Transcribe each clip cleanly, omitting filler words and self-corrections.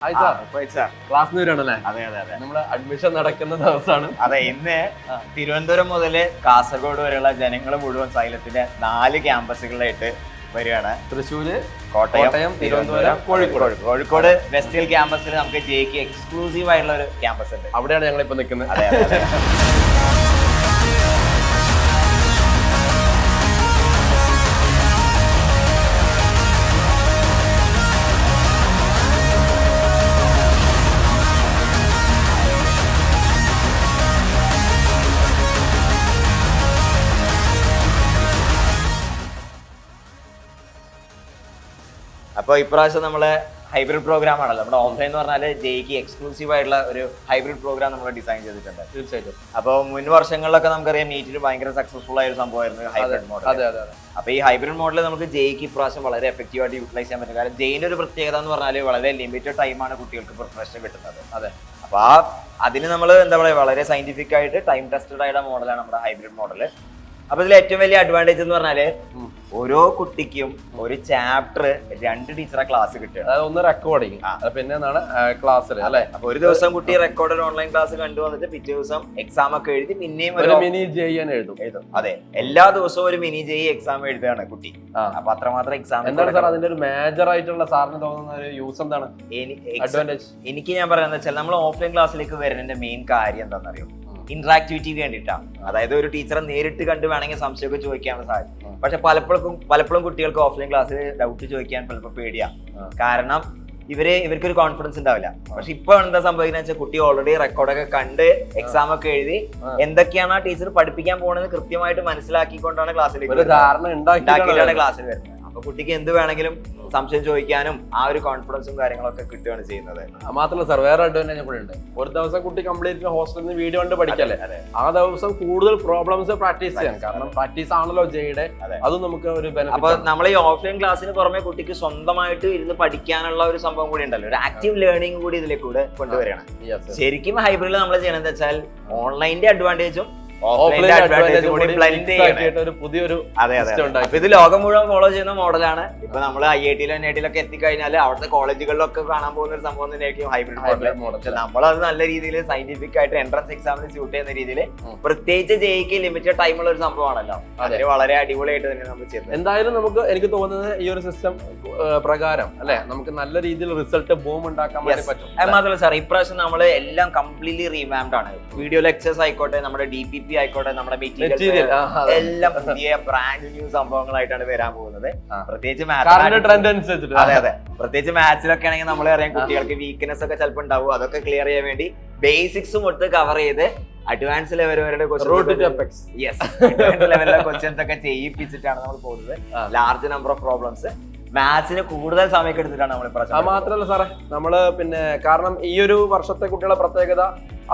Class വരാണല്ലേ? അതെ അതെ അതെ, നമ്മള് അഡ്മിഷൻ നടക്കുന്ന ദിവസമാണ്. അതെ, ഇന്ന് തിരുവനന്തപുരം മുതല് കാസർഗോഡ് വരെയുള്ള ജനങ്ങൾ മുഴുവൻ സൈലത്തിന്റെ 4 ക്യാമ്പസുകളിലായിട്ട് വരികയാണ്. തൃശ്ശൂര്, കോട്ടയം, തിരുവനന്തപുരം, കോഴിക്കോട്. കോഴിക്കോട് വെസ്റ്റ് ഹിൽ ക്യാമ്പസിൽ നമുക്ക് ജെയ്ക്ക് എക്സ്ക്ലൂസീവ് ആയിട്ടുള്ള ഒരു ക്യാമ്പസ് ഉണ്ട്. അവിടെയാണ് ഞങ്ങൾ ഇപ്പൊ നിൽക്കുന്നത്. അതെ അതെ അതെ. അപ്പോൾ ഇപ്രാവശ്യം നമ്മളെ ഹൈബ്രിഡ് പ്രോഗ്രാം ആണല്ലോ. നമ്മുടെ ഓഫ്ലൈൻ എന്ന് പറഞ്ഞാൽ ജെയ്ക്ക് എക്സ്ക്ലൂസീവ് ആയിട്ടുള്ള ഒരു ഹൈബ്രിഡ് പ്രോഗ്രാം നമ്മൾ ഡിസൈൻ ചെയ്തിട്ടുണ്ട്. തീർച്ചയായിട്ടും. അപ്പോൾ മുൻ വർഷങ്ങളിലൊക്കെ നമുക്കറിയാം നീറ്റിൽ ഭയങ്കര സക്സസ്ഫുൾ ആയ ഒരു സംഭവമായിരുന്നു ഹൈബ്രിഡ് മോഡൽ. അപ്പോൾ ഈ ഹൈബ്രിഡ് മോഡൽ നമുക്ക് ജെയ്ക്ക് ഇപ്രാവശ്യം വളരെ എഫക്റ്റീവ് ആയിട്ട് യൂട്ടിലൈസ് ചെയ്യാൻ പറ്റും. കാരണം ജെയിൻ്റെ ഒരു പ്രത്യേകത എന്ന് പറഞ്ഞാൽ വളരെ ലിമിറ്റഡ് ടൈമാണ് കുട്ടികൾക്ക് പ്രിപ്പറേഷൻ കിട്ടുന്നത്. അതെ. അപ്പോൾ അതിന് നമ്മൾ എന്താ പറയുക, വളരെ സയന്റിഫിക് ആയിട്ട് ടൈം ടെസ്റ്റഡ് ആയിട്ടുള്ള മോഡലാണ് നമ്മുടെ ഹൈബ്രിഡ് മോഡൽ. അപ്പോൾ ഇതിൽ ഏറ്റവും വലിയ അഡ്വാൻറ്റേജ് എന്ന് പറഞ്ഞാൽ ഓരോ കുട്ടിക്കും ഒരു ചാപ്റ്റർ 2 ടീച്ചറെ ക്ലാസ് കിട്ടുക. അതായത് ഒന്ന് റെക്കോർഡിങ്, പിന്നെ ക്ലാസ്സിൽ അല്ലെ. അപ്പൊ ഒരു ദിവസം കുട്ടി റെക്കോർഡഡ് ഓൺലൈൻ ക്ലാസ് കണ്ടു വന്നിട്ട് പിറ്റേ ദിവസം എക്സാം ഒക്കെ എഴുതി പിന്നെയും ഒരു മിനി ജെയ്യാൻ എഴുതും. അതെ, എല്ലാ ദിവസവും ഒരു മിനി ജെയ് എക്സാം എഴുതുകയാണ് കുട്ടി. അപ്പൊ അത്രമാത്രം എക്സാം. എന്താണ് സാർ അതിന്റെ ഒരു മേജർ ആയിട്ടുള്ള സാറിന് തോന്നുന്ന ഒരു യൂസ് എന്താണ്, അഡ്വാൻറ്റേജ്? എനിക്ക് ഞാൻ പറയുന്നത് വെച്ചാൽ നമ്മൾ ഓഫ്ലൈൻ ക്ലാസ്സിലേക്ക് വരുന്നതിന്റെ മെയിൻ കാര്യം എന്താണെന്നറിയോ, ഇന്ററാക്ടിവിറ്റി വേണ്ടിയിട്ടാണ്. അതായത് ഒരു ടീച്ചറെ നേരിട്ട് കണ്ട് വേണമെങ്കിൽ സംശയമൊക്കെ ചോദിക്കാനുള്ള സാധ്യത. പക്ഷെ പലപ്പോഴും കുട്ടികൾക്ക് ഓഫ്ലൈൻ ക്ലാസ്സിൽ ഡൗട്ട് ചോദിക്കാൻ പലപ്പോൾ പേടിയാണ്. കാരണം ഇവർക്കൊരു കോൺഫിഡൻസ് ഉണ്ടാവില്ല. പക്ഷെ ഇപ്പൊ എന്താ സംഭവിക്കുന്നത് വെച്ചാൽ കുട്ടി ഓൾറെഡി റെക്കോർഡൊക്കെ കണ്ട് എക്സാം ഒക്കെ എഴുതി എന്തൊക്കെയാണ് ആ ടീച്ചർ പഠിപ്പിക്കാൻ പോകുന്നത് കൃത്യമായിട്ട് മനസ്സിലാക്കിക്കൊണ്ടാണ് ക്ലാസ്സിലേക്ക് ഉണ്ടാക്കിയിട്ടാണ് ക്ലാസ്സിൽ വരുന്നത്. അപ്പൊ കുട്ടിക്ക് എന്ത് വേണമെങ്കിലും സംശയം ചോദിക്കാനും ആ ഒരു കോൺഫിഡൻസും കാര്യങ്ങളൊക്കെ കിട്ടുകയാണ് ചെയ്യുന്നത്. മാത്രമല്ല സാർ, വേറെ അഡ്വാൻറ്റേജ് കൂടെ ഉണ്ട്. ഒരു ദിവസം കുട്ടി കംപ്ലീറ്റ് ഹോസ്റ്റലിൽ നിന്ന് വീഡിയോ കണ്ട് പഠിക്കല്ലേ, ആ ദിവസം കൂടുതൽ പ്രോബ്ലംസ് പ്രാക്ടീസ് ചെയ്യാം. കാരണം പ്രാക്ടീസ് ആണല്ലോ ജെയുടെ, അതും നമുക്ക് ഒരു ബെനിഫിറ്റ്. അപ്പൊ നമ്മൾ ഈ ഓഫ്ലൈൻ ക്ലാസ്സിന് പുറമെ കുട്ടിക്ക് സ്വന്തമായിട്ട് ഇരുന്ന് പഠിക്കാനുള്ള ഒരു സംഭവം കൂടി ഉണ്ടല്ലോ, ഒരു ആക്റ്റീവ് ലേണിംഗ് കൂടി ഇതിലേക്ക് കൂടെ കൊണ്ടുവരികയാണ്. ശരിക്കും ഹൈബ്രിഡിൽ നമ്മൾ ചെയ്യണമെന്ന് വെച്ചാൽ ഓൺലൈനിന്റെ അഡ്വാൻറ്റേജും ഇത് ലോകം മുഴുവൻ ഫോളോ ചെയ്യുന്ന മോഡലാണ്. ഇപ്പൊ നമ്മൾ IIT-യിലും NIT-യിലൊക്കെ എത്തിക്കഴിഞ്ഞാൽ അവിടുത്തെ കോളേജുകളിലൊക്കെ കാണാൻ പോകുന്ന ഒരു സംഭവം തന്നെയായിരിക്കും ഹൈബ്രിഡ് മോഡൽ. നമ്മളത് നല്ല രീതിയിൽ സയന്റിഫിക് ആയിട്ട് എൻട്രൻസ് എക്സാമിന് സ്യൂട്ട് ചെയ്യുന്ന രീതിയിൽ, പ്രത്യേകിച്ച് ജെയ്ക്ക് ലിമിറ്റഡ് ടൈമുള്ള ഒരു സംഭവമാണല്ലോ, അതിന് വളരെ അടിപൊളിയായിട്ട് തന്നെ നമ്മൾ ചെയ്യുന്നത്. എന്തായാലും നമുക്ക് എനിക്ക് തോന്നുന്നത് ഈ ഒരു സിസ്റ്റം പ്രകാരം അല്ലെ നമുക്ക് നല്ല രീതിയിൽ റിസൾട്ട് ബൂം ഉണ്ടാക്കാൻ വേണ്ടി പറ്റും. അത് മാത്രമല്ല സാർ, ഇപ്രാവശ്യം നമ്മൾ എല്ലാം കംപ്ലീറ്റ്ലി റീവാംപ്ഡ് ആണ്. വീഡിയോ ലെക്ചേഴ്സ് ആയിക്കോട്ടെ, നമ്മുടെ DPP ആയിക്കോട്ടെ, നമ്മുടെ മെറ്റീരിയൽ എല്ലാം പുതിയ ബ്രാൻഡ് ന്യൂ സംഭവങ്ങളായിട്ടാണ് വരാൻ പോകുന്നത്. പ്രത്യേകിച്ച് അതെ അതെ, പ്രത്യേകിച്ച് മാത്സിലൊക്കെ ആണെങ്കിൽ നമ്മൾ അറിയാം കുട്ടികൾക്ക് വീക്ക്നെസ് ഒക്കെ ചിലപ്പോൾ ഉണ്ടാവും. അതൊക്കെ ക്ലിയർ ചെയ്യാൻ വേണ്ടി ബേസിക്സും ഒട്ട് കവർ ചെയ്ത് അഡ്വാൻസ് ലെവൽ വരെ ക്വസ്റ്റ്യൻസ് ഒക്കെ ചെയ്യിപ്പിച്ചിട്ടാണ് നമ്മൾ പോകുന്നത്. ലാർജ് നമ്പർ ഓഫ് പ്രോബ്ലംസ് മാത്സിന് കൂടുതൽ സമയം എടുത്തിട്ടാണ് നമ്മൾ. മാത്രമല്ല സാറേ, നമ്മള് പിന്നെ കാരണം ഈ ഒരു വർഷത്തെ കുട്ടികളുടെ പ്രത്യേകത,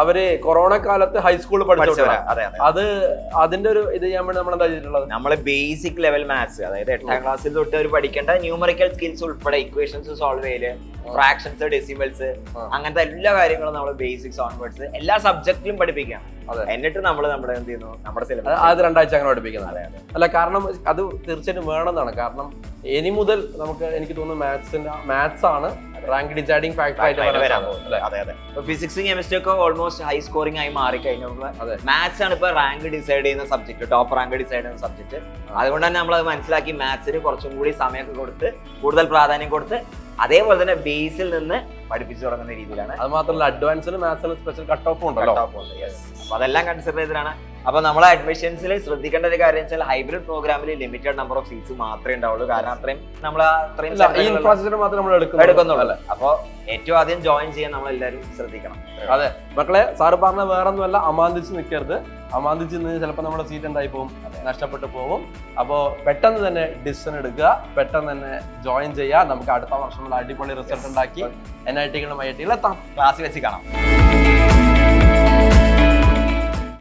അവര് കൊറോണ കാലത്ത് ഹൈസ്കൂളിൽ പഠിച്ചവരാ. അത് അതിന്റെ ഒരു ഇത് ചെയ്യാൻ വേണ്ടി നമ്മൾ എന്താ ചെയ്തിട്ടുള്ളത്, നമ്മള് ബേസിക് ലെവൽ മാത്സ്, അതായത് 8ാം ക്ലാസ്സിൽ തൊട്ട് അവർ പഠിക്കേണ്ട ന്യൂമറിക്കൽ സ്കിൽസ് ഉൾപ്പെടെ ഇക്വേഷൻസ് സോൾവ് ചെയ്യല്, ഫ്രാക്ഷൻസ്, ഡെസിമൽസ്, അങ്ങനത്തെ എല്ലാ കാര്യങ്ങളും നമ്മൾ ബേസിക്സ് ഓൺവേർഡ്സ് എല്ലാ സബ്ജക്റ്റിലും പഠിപ്പിക്കുകയാണ്. എന്നിട്ട് നമ്മൾ നമ്മുടെ എന്ത് ചെയ്യുന്നു, നമ്മുടെ സിലബസ് അത് 2 ആഴ്ച അങ്ങനെ പഠിപ്പിക്കുന്നത്. അല്ല, കാരണം അത് തീർച്ചയായിട്ടും വേണമെന്നാണ്. കാരണം ഇനി മുതൽ എനിക്ക് തോന്നുന്നു മാത്സ് ആണ് റാങ്ക് ഡിസൈഡിംഗ് ഫാക്ടർ ആയിട്ട് വരാൻ പോകുന്നത്. അതെ അതെ, ഫിസിക്സും കെമിസ്ട്രി ഒക്കെ ഓൾമോസ്റ്റ് ഹൈ സ്കോറിംഗ് ആയി മാറി കഴിഞ്ഞപ്പോൾ മാത്സ് ആണ് ഇപ്പൊ റാങ്ക് ഡിസൈഡ് ചെയ്യുന്ന സബ്ജക്ട്, ടോപ്പ് റാങ്ക് ഡിസൈഡ് ചെയ്യുന്ന സബ്ജക്ട്. അതുകൊണ്ട് തന്നെ നമ്മൾ അത് മനസ്സിലാക്കി മാത്സിന് കുറച്ചും കൂടി സമയമൊക്കെ കൊടുത്ത് കൂടുതൽ പ്രാധാന്യം കൊടുത്ത് അതേപോലെ തന്നെ ബേസിൽ നിന്ന് പഠിപ്പിച്ചു തുടങ്ങുന്ന രീതിയിലാണ്. അത് മാത്രമല്ല, അഡ്വാൻസിന് മാത്സിന് സ്പെഷ്യൽ കട്ട് ഓഫ് ഉണ്ട്. അപ്പൊ അതെല്ലാം കൺസിഡർ ചെയ്തിട്ടാണ്. അപ്പൊ നമ്മളെ അഡ്മിഷൻസിൽ ശ്രദ്ധിക്കേണ്ട ഒരു കാര്യം വെച്ചാൽ ഹൈബ്രിഡ് പ്രോഗ്രാമിൽ ലിമിറ്റഡ് നമ്പർ ഓഫ് സീറ്റ്സ് മാത്രമേ ഉണ്ടാവുള്ളൂ. കാരണം അത്രയും ഇൻഫ്രാസ്ട്രക്ചർ മാത്രമേ നമ്മൾ എടുക്കുന്നുള്ളൂ. അപ്പൊ ഏറ്റവും ആദ്യം ജോയിൻ ചെയ്യാൻ നമ്മൾ എല്ലാവരും ശ്രദ്ധിക്കണം. അതെ മക്കളെ, സാറ് പറഞ്ഞ വേറെ ഒന്നുമല്ല, അമാന്തിച്ച് നിൽക്കരുത്. അമാന്തിച്ച് നിന്ന് ചിലപ്പോൾ നമ്മുടെ സീറ്റ് എന്തായി പോകും, നഷ്ടപ്പെട്ടു പോകും. അപ്പോൾ പെട്ടെന്ന് തന്നെ ഡിസിഷൻ എടുക്കുക, പെട്ടെന്ന് തന്നെ ജോയിൻ ചെയ്യുക. നമുക്ക് അടുത്ത വർഷം അടിപൊളി റിസൾട്ട് ഉണ്ടാക്കി NIT-കളും IIT-യിലും എത്താം. ക്ലാസ് വെച്ച് കാണാം.